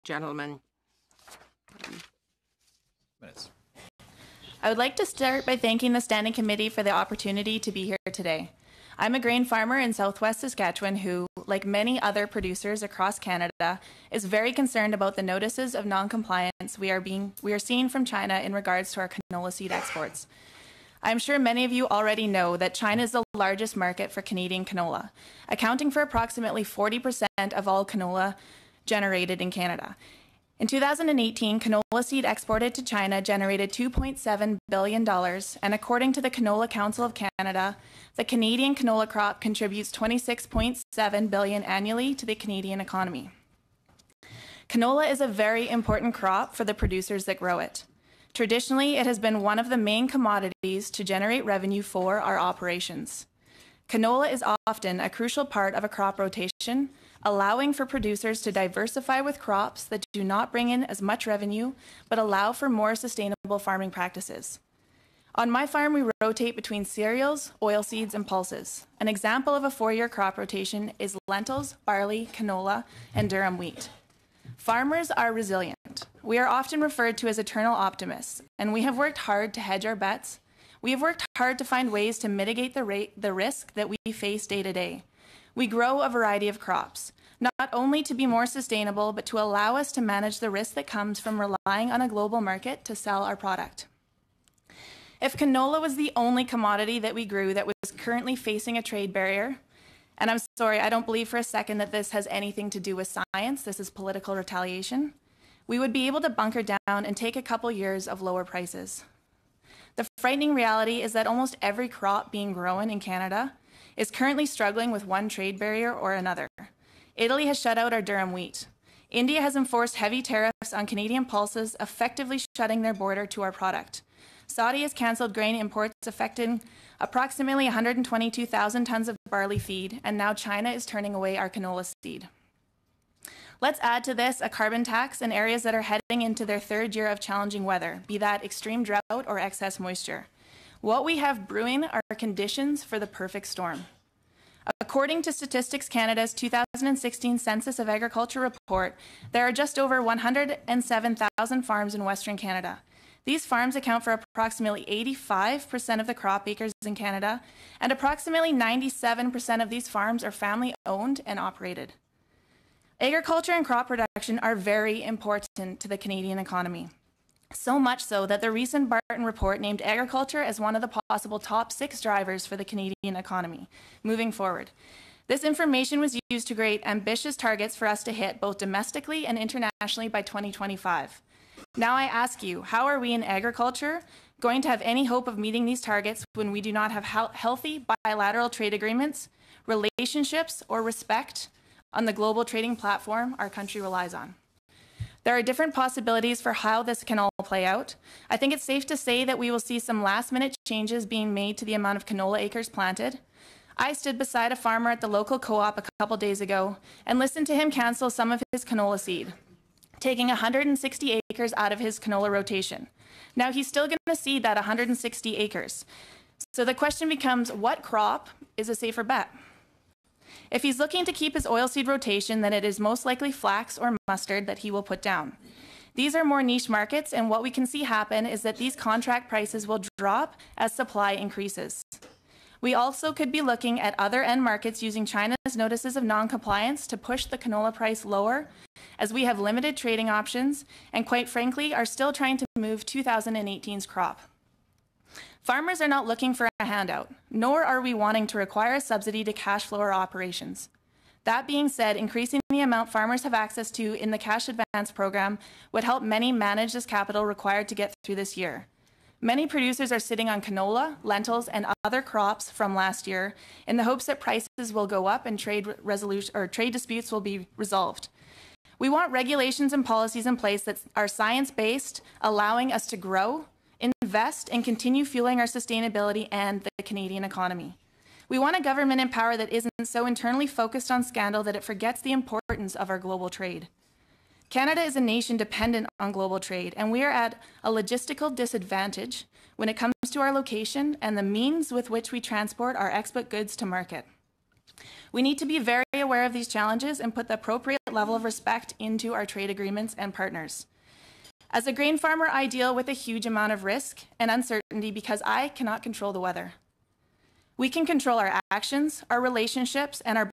gentleman. Minutes. I would like to start by thanking the Standing Committee for the opportunity to be here today. I'm a grain farmer in southwest Saskatchewan who, like many other producers across Canada, is very concerned about the notices of non-compliance we are seeing from China in regards to our canola seed exports. I'm sure many of you already know that China is the largest market for Canadian canola, accounting for approximately 40% of all canola generated in Canada. In 2018, canola seed exported to China generated $2.7 billion, and according to the Canola Council of Canada, the Canadian canola crop contributes $26.7 billion annually to the Canadian economy. Canola is a very important crop for the producers that grow it. Traditionally, it has been one of the main commodities to generate revenue for our operations. Canola is often a crucial part of a crop rotation, allowing for producers to diversify with crops that do not bring in as much revenue, but allow for more sustainable farming practices. On my farm, we rotate between cereals, oilseeds, and pulses. An example of a 4-year crop rotation is lentils, barley, canola, and durum wheat. Farmers are resilient. We are often referred to as eternal optimists, and we have worked hard to hedge our bets. We have worked hard to find ways to mitigate the risk that we face day to day. We grow a variety of crops, not only to be more sustainable, but to allow us to manage the risk that comes from relying on a global market to sell our product. If canola was the only commodity that we grew that was currently facing a trade barrier, and I'm sorry, I don't believe for a second that this has anything to do with science, this is political retaliation, we would be able to bunker down and take a couple years of lower prices. The frightening reality is that almost every crop being grown in Canada is currently struggling with one trade barrier or another. Italy has shut out our durum wheat. India has enforced heavy tariffs on Canadian pulses, effectively shutting their border to our product. Saudi has cancelled grain imports affecting approximately 122,000 tons of barley feed, and now China is turning away our canola seed. Let's add to this a carbon tax in areas that are heading into their 3rd year of challenging weather, be that extreme drought or excess moisture. What we have brewing are conditions for the perfect storm. According to Statistics Canada's 2016 Census of Agriculture report, there are just over 107,000 farms in Western Canada. These farms account for approximately 85% of the crop acres in Canada, and approximately 97% of these farms are family-owned and operated. Agriculture and crop production are very important to the Canadian economy. So much so that the recent Barton report named agriculture as one of the possible top 6 drivers for the Canadian economy moving forward. This information was used to create ambitious targets for us to hit both domestically and internationally by 2025. Now I ask you, how are we in agriculture going to have any hope of meeting these targets when we do not have healthy bilateral trade agreements, relationships, or respect on the global trading platform our country relies on? There are different possibilities for how this can all play out. I think it's safe to say that we will see some last-minute changes being made to the amount of canola acres planted. I stood beside a farmer at the local co-op a couple days ago and listened to him cancel some of his canola seed, taking 160 acres out of his canola rotation. Now he's still going to seed that 160 acres. So the question becomes, what crop is a safer bet? If he's looking to keep his oilseed rotation, then it is most likely flax or mustard that he will put down. These are more niche markets, and what we can see happen is that these contract prices will drop as supply increases. We also could be looking at other end markets using China's notices of non-compliance to push the canola price lower, as we have limited trading options and, quite frankly, are still trying to move 2018's crop. Farmers are not looking for a handout, nor are we wanting to require a subsidy to cash flow our operations. That being said, increasing the amount farmers have access to in the Cash Advance program would help many manage this capital required to get through this year. Many producers are sitting on canola, lentils, and other crops from last year in the hopes that prices will go up and trade disputes will be resolved. We want regulations and policies in place that are science-based, allowing us to grow, invest, and continue fueling our sustainability and the Canadian economy. We want a government in power that isn't so internally focused on scandal that it forgets the importance of our global trade. Canada is a nation dependent on global trade, and we are at a logistical disadvantage when it comes to our location and the means with which we transport our export goods to market. We need to be very very aware of these challenges and put the appropriate level of respect into our trade agreements and partners. As a grain farmer, I deal with a huge amount of risk and uncertainty because I cannot control the weather. We can control our actions, our relationships, and our